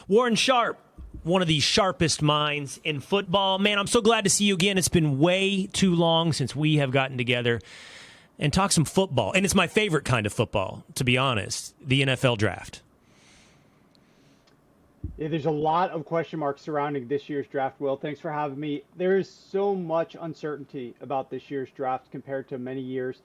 Warren Sharp, one of the sharpest minds in football. Man, I'm so glad to see you again. It's been way too long since we have gotten together and talked some football. And it's my favorite kind of football, to be honest, the NFL draft. Yeah, there's a lot of question marks surrounding this year's draft, Will. Thanks for having me. There is so much uncertainty about this year's draft compared to many years.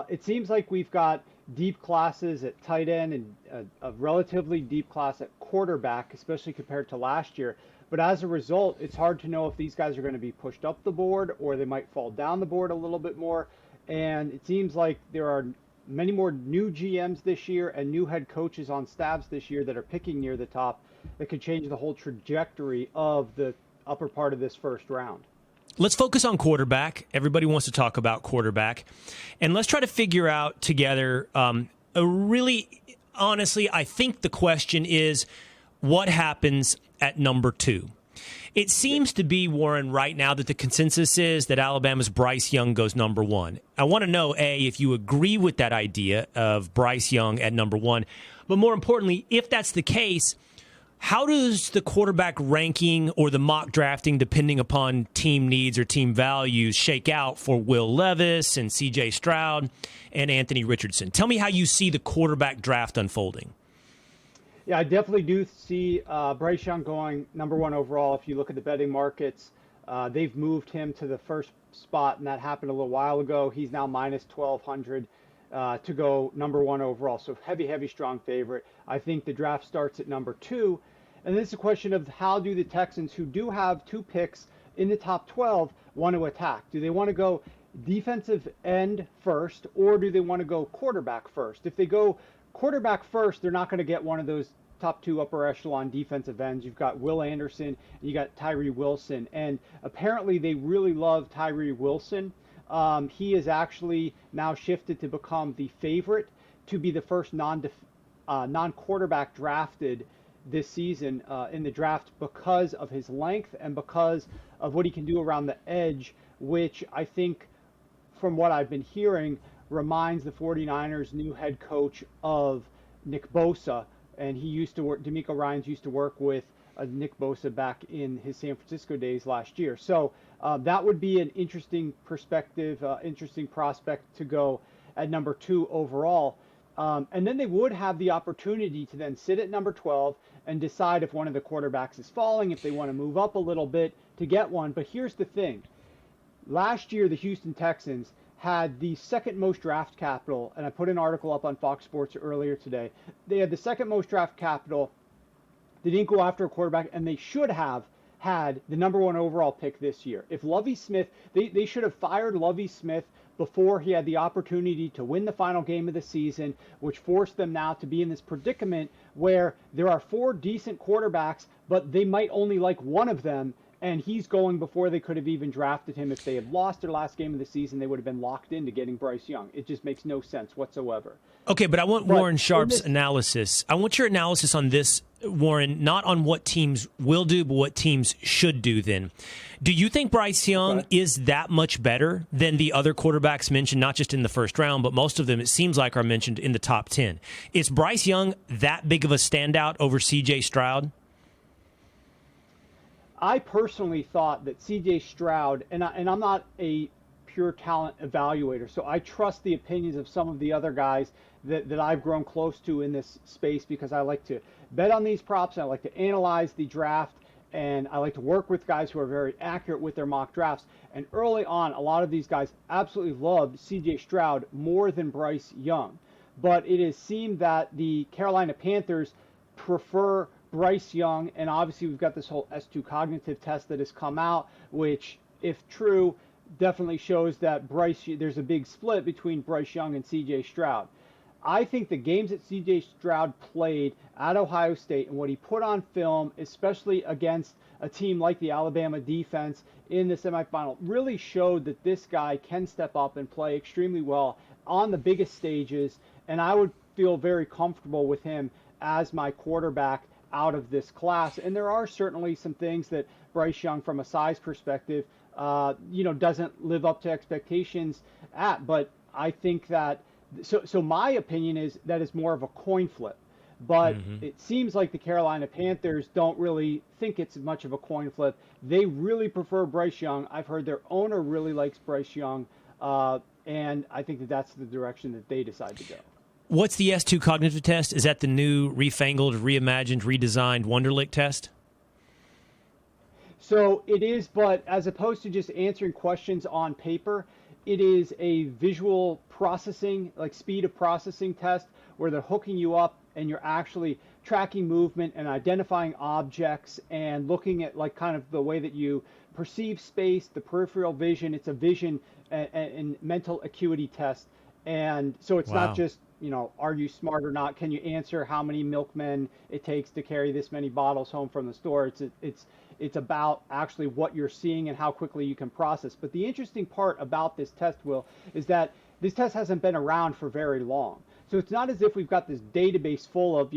It seems like we've got deep classes at tight end and a relatively deep class at quarterback, especially compared to last year. But as a result, it's hard to know if these guys are going to be pushed up the board or they might fall down the board a little bit more. And it seems like there are many more new GMs this year and new head coaches on staffs this year that are picking near the top that could change the whole trajectory of the upper part of this first round. Let's focus on quarterback. Everybody wants to talk about quarterback. And let's try to figure out together, honestly, I think the question is, what happens at number 2? It seems to be, Warren, right now that the consensus is that Alabama's Bryce Young goes number 1. I want to know, A, if you agree with that idea of Bryce Young at number 1. But more importantly, if that's the case, how does the quarterback ranking or the mock drafting, depending upon team needs or team values, shake out for Will Levis and C.J. Stroud and Anthony Richardson? Tell me how you see the quarterback draft unfolding. Yeah, I definitely do see Bryce Young going number 1 overall. If you look at the betting markets, they've moved him to the first spot, and that happened a little while ago. He's now minus 1,200 to go number 1 overall. So heavy, strong favorite. I think the draft starts at number 2. And this is a question of how do the Texans, who do have 2 picks in the top 12, want to attack? Do they want to go defensive end first, or do they want to go quarterback first? If they go quarterback first, they're not going to get one of those top 2 upper echelon defensive ends. You've got Will Anderson, and you got Tyree Wilson. And apparently they really love Tyree Wilson. He is actually now shifted to become the favorite to be the first non-quarterback drafted this season in the draft because of his length and because of what he can do around the edge, which I think, from what I've been hearing, reminds the 49ers new head coach of Nick Bosa. And he used to work, D'Amico Ryans used to work with Nick Bosa back in his San Francisco days last year. So that would be an interesting perspective, interesting prospect to go at number 2 overall. And then they would have the opportunity to then sit at number 12 and decide if one of the quarterbacks is falling, if they want to move up a little bit to get one. But here's the thing. Last year, the Houston Texans had the second most draft capital, and I put an article up on Fox Sports earlier today. They had the second most draft capital. They didn't go after a quarterback, and they should have had the number 1 overall pick this year. If Lovie Smith, they should have fired Lovie Smith before he had the opportunity to win the final game of the season, which forced them now to be in this predicament where there are 4 decent quarterbacks, but they might only like one of them, and he's going before they could have even drafted him. If they had lost their last game of the season, they would have been locked into getting Bryce Young. It just makes no sense whatsoever. Okay, but I want Warren Sharp's analysis. I want your analysis on this, Warren, not on what teams will do, but what teams should do then. Do you think Bryce Young is that much better than the other quarterbacks mentioned, not just in the first round, but most of them, it seems like, are mentioned in the top 10? Is Bryce Young that big of a standout over C.J. Stroud? I personally thought that C.J. Stroud, and I'm not a pure talent evaluator, so I trust the opinions of some of the other guys that I've grown close to in this space because I like to bet on these props, and I like to analyze the draft, and I like to work with guys who are very accurate with their mock drafts. And early on, a lot of these guys absolutely loved C.J. Stroud more than Bryce Young. But it has seemed that the Carolina Panthers prefer Bryce Young, and obviously we've got this whole S2 cognitive test that has come out, which, if true, definitely shows that there's a big split between Bryce Young and C.J. Stroud. I think the games that C.J. Stroud played at Ohio State and what he put on film, especially against a team like the Alabama defense in the semifinal, really showed that this guy can step up and play extremely well on the biggest stages, and I would feel very comfortable with him as my quarterback out of this class. And there are certainly some things that Bryce Young, from a size perspective, doesn't live up to expectations at. But I think that, so my opinion is that is more of a coin flip. But it seems like the Carolina Panthers don't really think it's much of a coin flip. They really prefer Bryce Young. I've heard their owner really likes Bryce Young, and I think that that's the direction that they decide to go. What's the S2 cognitive test? Is that the new, refangled, reimagined, redesigned Wonderlic test? So it is, but as opposed to just answering questions on paper, it is a visual processing, like speed of processing test, where they're hooking you up and you're actually tracking movement and identifying objects and looking at like kind of the way that you perceive space, the peripheral vision. It's a vision and mental acuity test. And so it's Wow. not just, are you smart or not? Can you answer how many milkmen it takes to carry this many bottles home from the store? It's about actually what you're seeing and how quickly you can process. But the interesting part about this test, Will, is that this test hasn't been around for very long. So it's not as if we've got this database full of,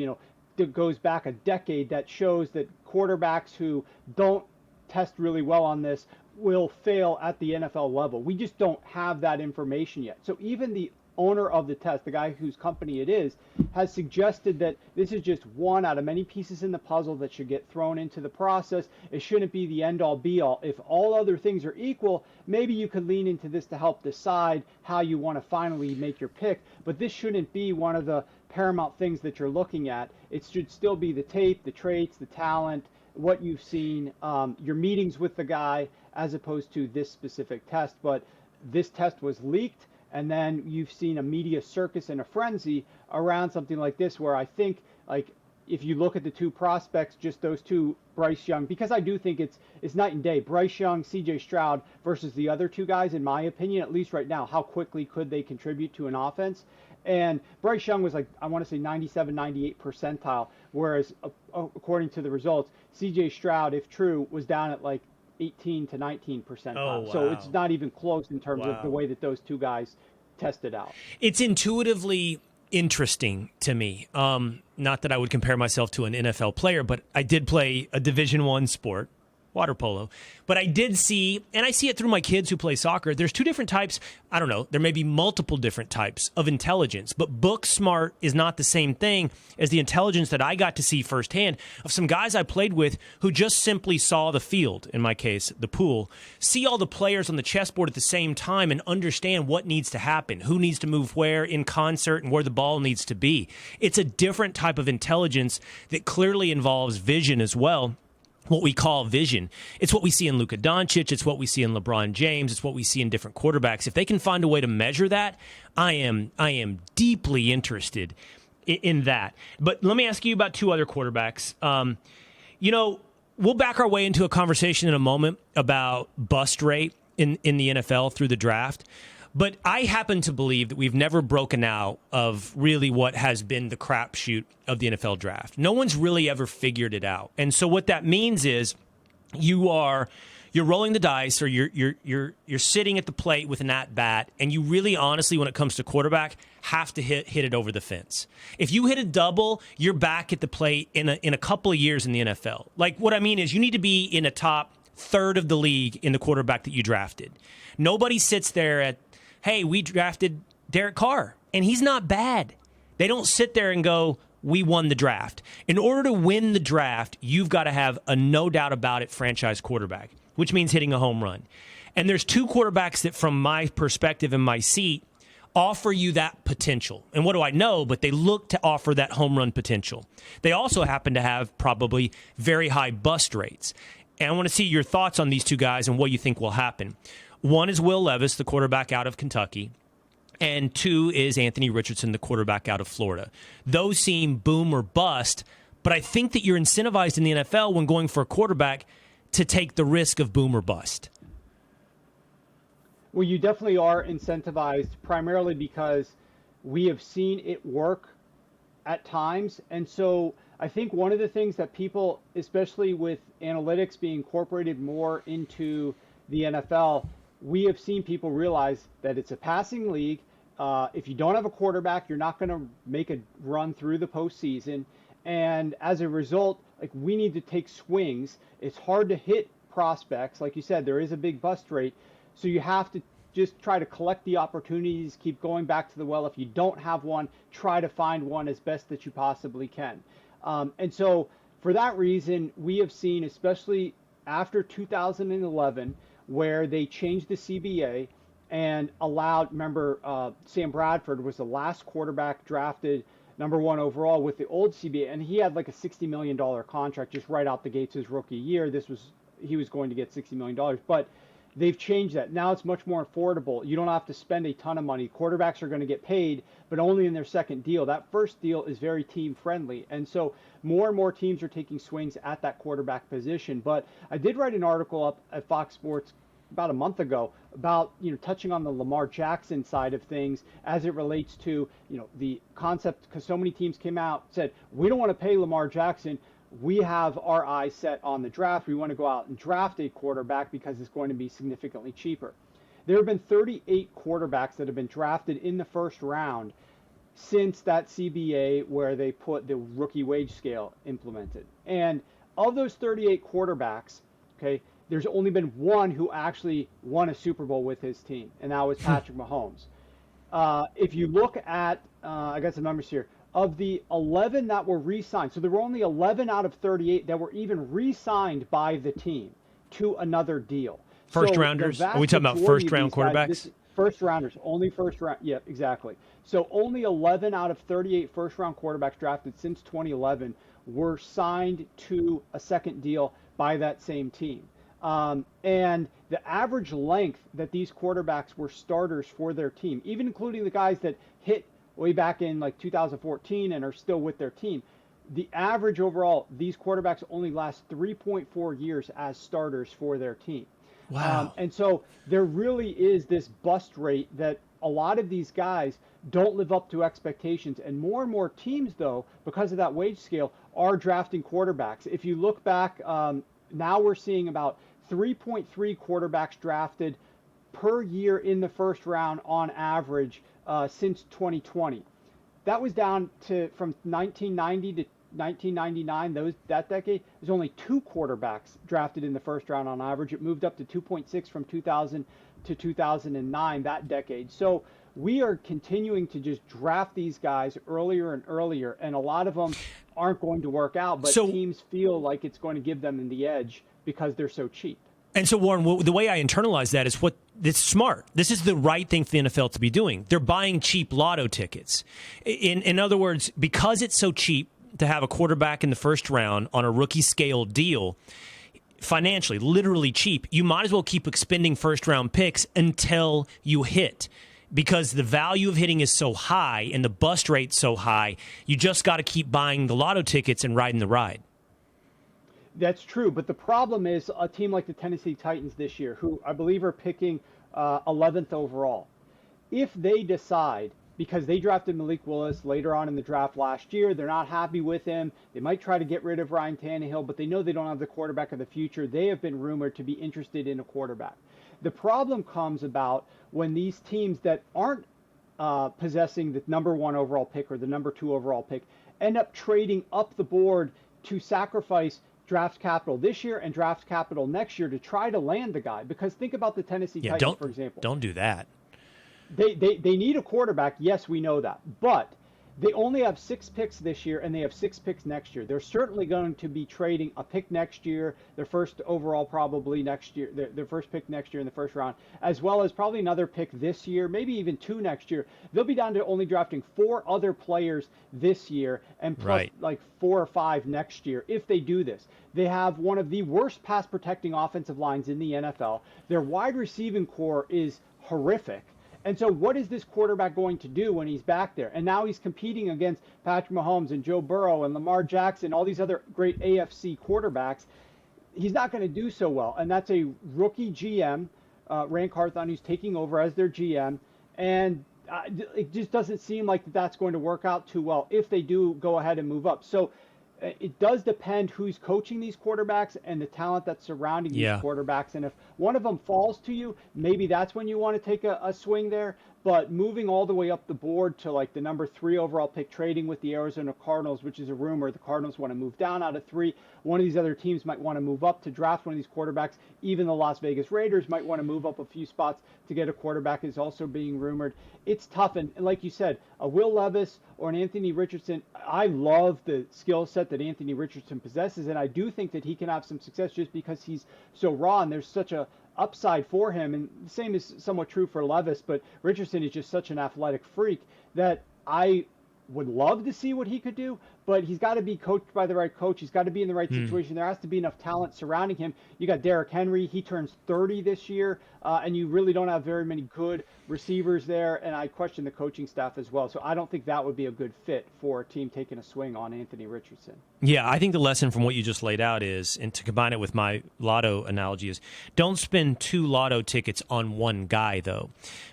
that goes back a decade that shows that quarterbacks who don't test really well on this will fail at the NFL level. We just don't have that information yet. So even the owner of the test, the guy whose company it is, has suggested that this is just one out of many pieces in the puzzle that should get thrown into the process. It shouldn't be the end all be all. If all other things are equal, maybe you could lean into this to help decide how you want to finally make your pick. But this shouldn't be one of the paramount things that you're looking at. It should still be the tape, the traits, the talent, what you've seen, your meetings with the guy, as opposed to this specific test. But this test was leaked. And then you've seen a media circus and a frenzy around something like this, where I think, like, if you look at the two prospects, just those two, Bryce Young, because I do think it's night and day. Bryce Young, C.J. Stroud versus the other two guys, in my opinion, at least right now, how quickly could they contribute to an offense? And Bryce Young was like, I want to say 97, 98 percentile, whereas according to the results, C.J. Stroud, if true, was down at like 18 to 19 percentile. Oh, wow. So it's not even close in terms of the way that those two guys tested out. It's intuitively interesting to me. Not that I would compare myself to an NFL player, but I did play a Division I sport, water polo. But I did see, and I see it through my kids who play soccer, there's two different types. I don't know, there may be multiple different types of intelligence, but book smart is not the same thing as the intelligence that I got to see firsthand of some guys I played with who just simply saw the field, in my case, the pool, see all the players on the chessboard at the same time and understand what needs to happen, who needs to move where in concert and where the ball needs to be. It's a different type of intelligence that clearly involves vision as well. What we call vision. It's what we see in Luka Doncic. It's what we see in LeBron James. It's what we see in different quarterbacks. If they can find a way to measure that, I am deeply interested in that. But let me ask you about two other quarterbacks. We'll back our way into a conversation in a moment about bust rate in the NFL through the draft. But I happen to believe that we've never broken out of really what has been the crapshoot of the NFL draft. No one's really ever figured it out. And so what that means is you're rolling the dice, or you're sitting at the plate with an at bat, and you really honestly, when it comes to quarterback, have to hit it over the fence. If you hit a double, you're back at the plate in a couple of years in the NFL. Like, what I mean is you need to be in a top third of the league in the quarterback that you drafted. Nobody sits there at, hey, we drafted Derek Carr, and he's not bad. They don't sit there and go, we won the draft. In order to win the draft, you've got to have a no doubt about it franchise quarterback, which means hitting a home run. And there's two quarterbacks that, from my perspective and my seat, offer you that potential. And what do I know? But they look to offer that home run potential. They also happen to have probably very high bust rates. And I want to see your thoughts on these two guys and what you think will happen. One is Will Levis, the quarterback out of Kentucky, and two is Anthony Richardson, the quarterback out of Florida. Those seem boom or bust, but I think that you're incentivized in the NFL when going for a quarterback to take the risk of boom or bust. Well, you definitely are incentivized, primarily because we have seen it work at times. And so I think one of the things that people, especially with analytics being incorporated more into the NFL, we have seen people realize that it's a passing league. If you don't have a quarterback, you're not going to make a run through the postseason. And as a result, like, we need to take swings. It's hard to hit prospects. Like you said, there is a big bust rate. So you have to just try to collect the opportunities, keep going back to the well. If you don't have one, try to find one as best that you possibly can. And so for that reason, we have seen, especially after 2011, where they changed the CBA and allowed, remember, Sam Bradford was the last quarterback drafted #1 overall with the old CBA, and he had like a $60 million contract just right out the gates his rookie year. He was going to get $60 million, but they've changed that. Now it's much more affordable. You don't have to spend a ton of money. Quarterbacks are going to get paid, but only in their second deal. That first deal is very team friendly. And so more and more teams are taking swings at that quarterback position. But I did write an article up at Fox Sports about a month ago about, touching on the Lamar Jackson side of things as it relates to, the concept, because so many teams came out, said, we don't want to pay Lamar Jackson. We have our eyes set on the draft. We want to go out and draft a quarterback because it's going to be significantly cheaper. There have been 38 quarterbacks that have been drafted in the first round since that CBA where they put the rookie wage scale implemented. And of those 38 quarterbacks, okay, there's only been one who actually won a Super Bowl with his team, and that was Patrick Mahomes. If you look at, I got some numbers here, of the 11 that were re-signed, so there were only 11 out of 38 that were even re-signed by the team to another deal. First rounders? Are we talking about first round quarterbacks? First rounders, only first round. Yeah, exactly. So only 11 out of 38 first round quarterbacks drafted since 2011 were signed to a second deal by that same team. And the average length that these quarterbacks were starters for their team, even including the guys that hit way back in like 2014 and are still with their team, the average overall, these quarterbacks only last 3.4 years as starters for their team. Wow. And so there really is this bust rate that a lot of these guys don't live up to expectations. And more teams, though, because of that wage scale, are drafting quarterbacks. If you look back, now we're seeing about 3.3 quarterbacks drafted per year in the first round on average since 2020. That was down to from 1990 to 1999, that decade, there's only 2 quarterbacks drafted in the first round on average. It moved up to 2.6 from 2000 to 2009, that decade. So we are continuing to just draft these guys earlier and earlier, and a lot of them aren't going to work out, but teams feel like it's going to give them the edge because they're so cheap. And so, Warren, the way I internalize that is it's smart. This is the right thing for the NFL to be doing. They're buying cheap lotto tickets. In other words, because it's so cheap to have a quarterback in the first round on a rookie scale deal, financially, literally cheap, you might as well keep expending first round picks until you hit. Because the value of hitting is so high and the bust rate so high, you just got to keep buying the lotto tickets and riding the ride. That's true, but the problem is a team like the Tennessee Titans this year, who I believe are picking 11th overall, if they decide, because they drafted Malik Willis later on in the draft last year, they're not happy with him, they might try to get rid of Ryan Tannehill, but they know they don't have the quarterback of the future. They have been rumored to be interested in a quarterback. The problem comes about when these teams that aren't possessing the #1 overall pick or the #2 overall pick end up trading up the board to sacrifice draft capital this year and draft capital next year to try to land the guy. Because think about the Tennessee Titans, for example. Don't do that. They need a quarterback. Yes, we know that. But they only have 6 picks this year, and they have 6 picks next year. They're certainly going to be trading a pick next year, their first overall probably next year, their first pick next year in the first round, as well as probably another pick this year, maybe even 2 next year. They'll be down to only drafting 4 other players this year and plus like 4 or 5 next year if they do this. They have one of the worst pass protecting offensive lines in the NFL. Their wide receiving core is horrific. And so what is this quarterback going to do when he's back there? And now he's competing against Patrick Mahomes and Joe Burrow and Lamar Jackson, all these other great AFC quarterbacks. He's not going to do so well. And that's a rookie GM, Ran Carthon, who's taking over as their GM. And it just doesn't seem like that's going to work out too well if they do go ahead and move up. So it does depend who's coaching these quarterbacks and the talent that's surrounding these quarterbacks. And if one of them falls to you, maybe that's when you want to take a swing there. but moving all the way up the board to like the number 3 overall pick, trading with the Arizona Cardinals, which is a rumor the Cardinals want to move down out of 3. One of these other teams might want to move up to draft one of these quarterbacks. Even the Las Vegas Raiders might want to move up a few spots to get a quarterback, is also being rumored. It's tough. And like you said, a Will Levis or an Anthony Richardson, I love the skill set that Anthony Richardson possesses. And I do think that he can have some success just because he's so raw and there's such a upside for him. And the same is somewhat true for Levis, but Richardson is just such an athletic freak that I would love to see what he could do, but he's got to be coached by the right coach. He's got to be in the right situation. There has to be enough talent surrounding him. You got Derrick Henry. He turns 30 this year, and you really don't have very many good receivers there, and I question the coaching staff as well. So I don't think that would be a good fit for a team taking a swing on Anthony Richardson. Yeah, I think the lesson from what you just laid out is, and to combine it with my lotto analogy, is don't spend 2 lotto tickets on one guy, though,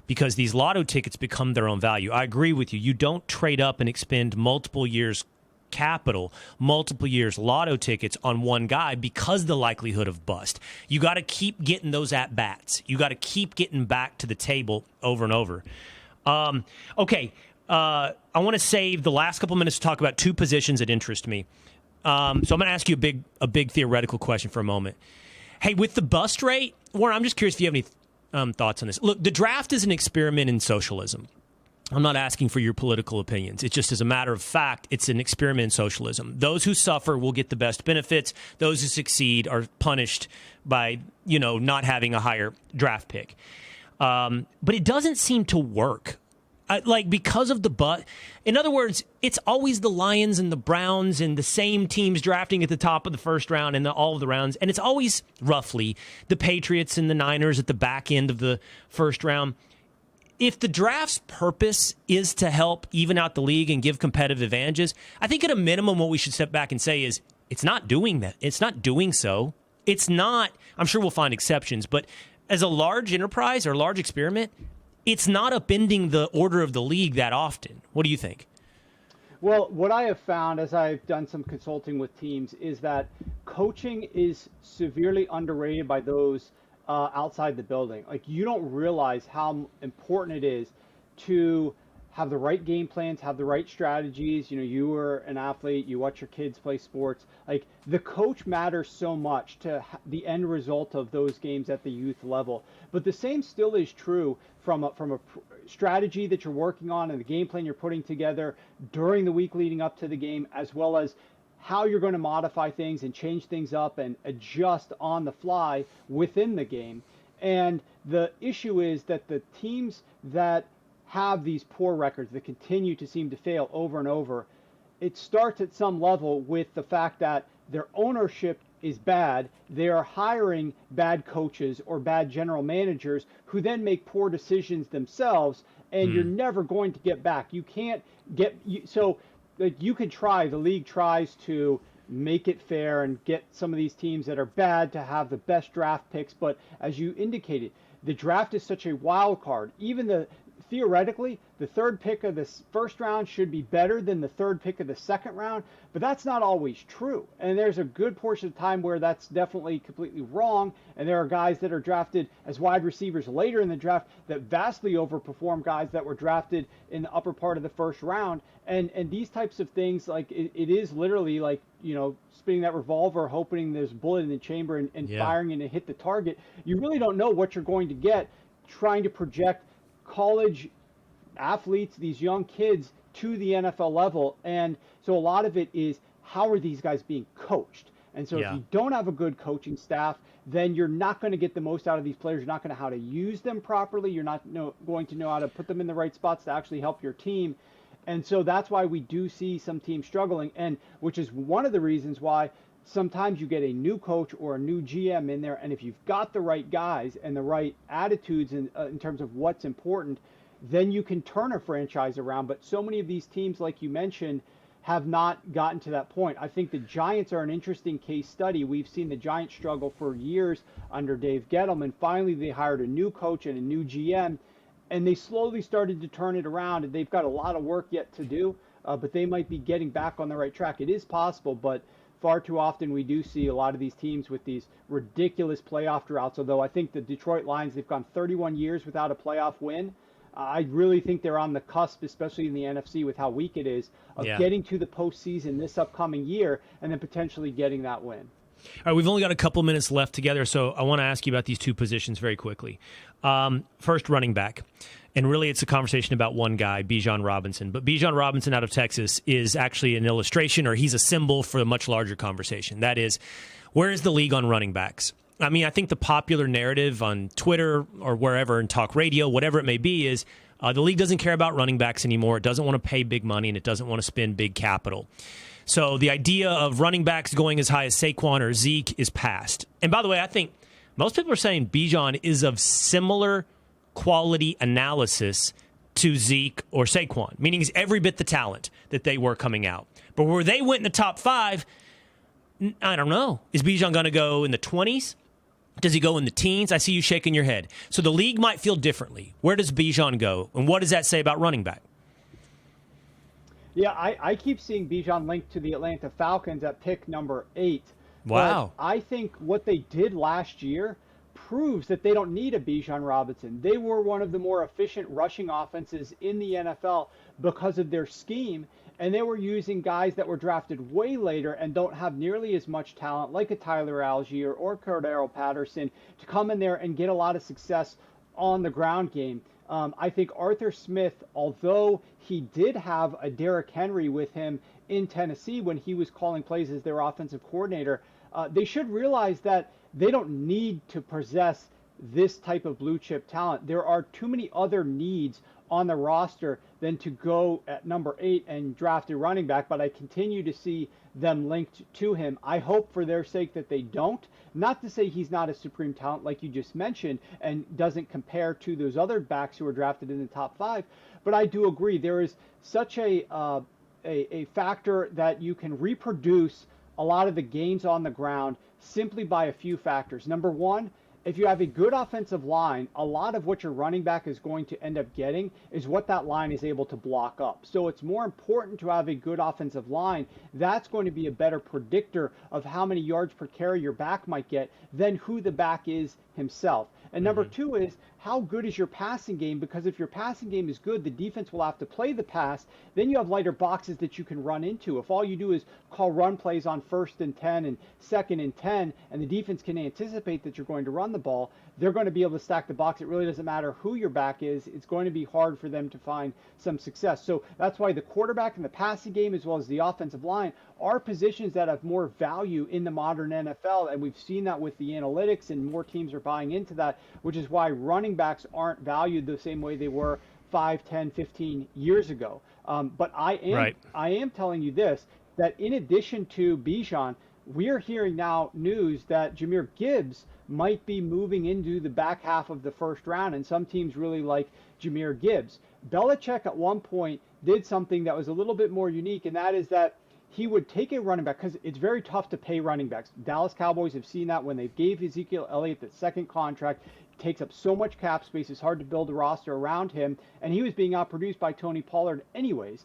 because these lotto tickets become their own value. I agree with you. You don't trade up and expend multiple years capital, multiple years lotto tickets on one guy because the likelihood of bust. You got to keep getting those at bats. You got to keep getting back to the table over and over. Okay, I want to save the last couple minutes to talk about 2 positions that interest me. So I'm going to ask you a big theoretical question for a moment. Hey, with the bust rate, Warren, I'm just curious if you have any thoughts on this. Look, the draft is an experiment in socialism. I'm not asking for your political opinions. It's just as a matter of fact, it's an experiment in socialism. Those who suffer will get the best benefits. Those who succeed are punished by, not having a higher draft pick. But it doesn't seem to work. Because of the in other words, it's always the Lions and the Browns and the same teams drafting at the top of the first round and all of the rounds. And it's always roughly the Patriots and the Niners at the back end of the first round. If the draft's purpose is to help even out the league and give competitive advantages, I think at a minimum what we should step back and say is it's not doing that. It's not doing so. It's not, I'm sure we'll find exceptions, but as a large enterprise or large experiment, it's not upending the order of the league that often. What do you think? Well, what I have found as I've done some consulting with teams is that coaching is severely underrated by those outside the building. Like, you don't realize how important it is to have the right game plans, have the right strategies. You were an athlete, you watch your kids play sports. Like, the coach matters so much to the end result of those games at the youth level. But the same still is true from a strategy that you're working on and the game plan you're putting together during the week leading up to the game, as well as how you're going to modify things and change things up and adjust on the fly within the game. And the issue is that the teams that have these poor records that continue to seem to fail over and over, it starts at some level with the fact that their ownership is bad. They are hiring bad coaches or bad general managers who then make poor decisions themselves, and you're never going to get back. You can't get so like, you could try, the league tries to make it fair and get some of these teams that are bad to have the best draft picks, but as you indicated, the draft is such a wild card. Even theoretically, the 3rd pick of this first round should be better than the 3rd pick of the 2nd round, but that's not always true. And there's a good portion of time where that's definitely completely wrong. And there are guys that are drafted as wide receivers later in the draft that vastly overperform guys that were drafted in the upper part of the first round. And these types of things, like, it is literally like, spinning that revolver, hoping there's a bullet in the chamber and firing and to hit the target. You really don't know what you're going to get trying to project college athletes, these young kids, to the NFL level. And so a lot of it is, how are these guys being coached? And so if you don't have a good coaching staff, then you're not going to get the most out of these players. You're not going to know how to use them properly. You're not going to know how to put them in the right spots to actually help your team. And so that's why we do see some teams struggling, and which is one of the reasons why sometimes you get a new coach or a new GM in there, and if you've got the right guys and the right attitudes in terms of what's important, then you can turn a franchise around. But so many of these teams, like you mentioned, have not gotten to that point. I think the Giants are an interesting case study. We've seen the Giants struggle for years under Dave Gettleman. Finally, they hired a new coach and a new GM, and they slowly started to turn it around, and they've got a lot of work yet to do, but they might be getting back on the right track. It is possible, but far too often we do see a lot of these teams with these ridiculous playoff droughts, although I think the Detroit Lions, they've gone 31 years without a playoff win. I really think they're on the cusp, especially in the NFC with how weak it is, of getting to the postseason this upcoming year and then potentially getting that win. All right, we've only got a couple minutes left together, so I want to ask you about these two positions very quickly. First, running back. And really, it's a conversation about one guy, Bijan Robinson. But Bijan Robinson out of Texas is actually an illustration, or he's a symbol for a much larger conversation. That is, where is the league on running backs? I mean, I think the popular narrative on Twitter or wherever, in talk radio, whatever it may be, is the league doesn't care about running backs anymore. It doesn't want to pay big money, and it doesn't want to spend big capital. So the idea of running backs going as high as Saquon or Zeke is past. And by the way, I think most people are saying Bijan is of similar quality analysis to Zeke or Saquon, meaning he's every bit the talent that they were coming out. But where they went in the top 5, I don't know. Is Bijan going to go in the 20s? Does he go in the teens? I see you shaking your head. So the league might feel differently. Where does Bijan go? And what does that say about running back? Yeah, I keep seeing Bijan linked to the Atlanta Falcons at pick number 8. Wow. But I think what they did last year proves that they don't need a Bijan Robinson. They were one of the more efficient rushing offenses in the NFL because of their scheme, and they were using guys that were drafted way later and don't have nearly as much talent, like a Tyler Algier or Cordero Patterson, to come in there and get a lot of success on the ground game. I think Arthur Smith, although he did have a Derrick Henry with him in Tennessee when he was calling plays as their offensive coordinator, they should realize that they don't need to possess this type of blue chip talent. There are too many other needs on the roster than to go at number 8 and draft a running back, but I continue to see them linked to him. I hope for their sake that they don't. Not to say he's not a supreme talent like you just mentioned and doesn't compare to those other backs who were drafted in the top 5, but I do agree there is such a factor that you can reproduce a lot of the gains on the ground simply by a few factors. Number one, if you have a good offensive line, a lot of what your running back is going to end up getting is what that line is able to block up. So it's more important to have a good offensive line. That's going to be a better predictor of how many yards per carry your back might get than who the back is himself. And number two is, how good is your passing game? Because if your passing game is good, the defense will have to play the pass. Then you have lighter boxes that you can run into. If all you do is call run plays on 1st and 10 and 2nd and 10, and the defense can anticipate that you're going to run the ball, they're going to be able to stack the box. It really doesn't matter who your back is. It's going to be hard for them to find some success. So that's why the quarterback and the passing game, as well as the offensive line, are positions that have more value in the modern NFL. And we've seen that with the analytics, and more teams are buying into that, which is why running backs aren't valued the same way they were 5, 10, 15 years ago. But I am telling you this, that in addition to Bijan, we're hearing now news that Jahmyr Gibbs might be moving into the back half of the first round, and some teams really like Jahmyr Gibbs. Belichick at one point did something that was a little bit more unique, and that is that he would take a running back, because it's very tough to pay running backs. Dallas Cowboys have seen that when they gave Ezekiel Elliott the second contract. It takes up so much cap space, it's hard to build a roster around him, and he was being outproduced by Tony Pollard anyways.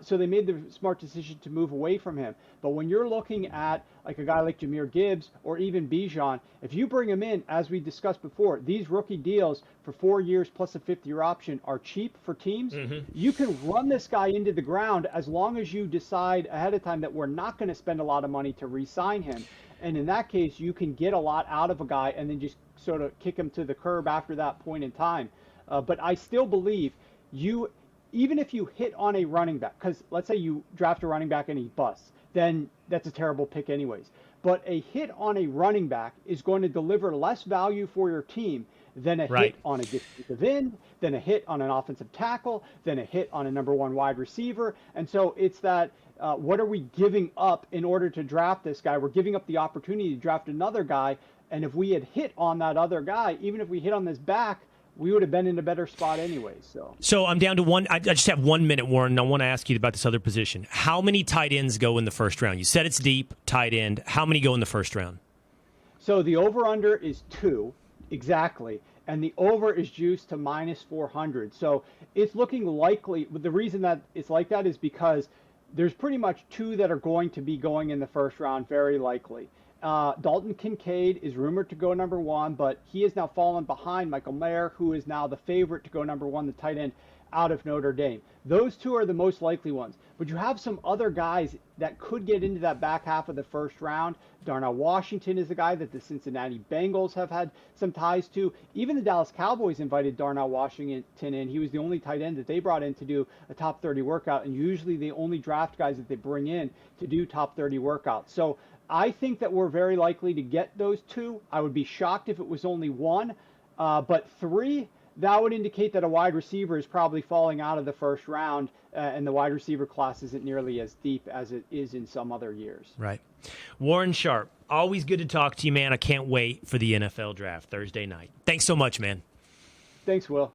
So they made the smart decision to move away from him. But when you're looking at like a guy like Jahmyr Gibbs or even Bijan, if you bring him in, as we discussed before, these rookie deals for 4 years plus a 5th-year option are cheap for teams. You can run this guy into the ground as long as you decide ahead of time that we're not going to spend a lot of money to re-sign him. And in that case, you can get a lot out of a guy and then just sort of kick him to the curb after that point in time. But I still believe even if you hit on a running back, because let's say you draft a running back and he busts, then that's a terrible pick anyways. But a hit on a running back is going to deliver less value for your team than a hit on a defensive end, than a hit on an offensive tackle, than a hit on a number 1 wide receiver. And so it's that, what are we giving up in order to draft this guy? We're giving up the opportunity to draft another guy. And if we had hit on that other guy, even if we hit on this back, we would have been in a better spot anyway. So I'm down to one. I just have 1 minute, Warren. I want to ask you about this other position. How many tight ends go in the first round? You said it's deep, tight end. How many go in the first round? So the over-under is 2, exactly. And the over is juiced to -400. So it's looking likely. But the reason that it's like that is because there's pretty much 2 that are going to be going in the first round, very likely. Dalton Kincaid is rumored to go number 1, but he has now fallen behind Michael Mayer, who is now the favorite to go number 1, the tight end out of Notre Dame. Those two are the most likely ones. But you have some other guys that could get into that back half of the first round. Darnell Washington is a guy that the Cincinnati Bengals have had some ties to. Even the Dallas Cowboys invited Darnell Washington in. He was the only tight end that they brought in to do a top 30 workout, and usually they only draft guys that they bring in to do top 30 workouts. So I think that we're very likely to get those two. I would be shocked if it was only one, but 3, that would indicate that a wide receiver is probably falling out of the first round, and the wide receiver class isn't nearly as deep as it is in some other years. Right. Warren Sharp, always good to talk to you, man. I can't wait for the NFL draft Thursday night. Thanks so much, man. Thanks, Will.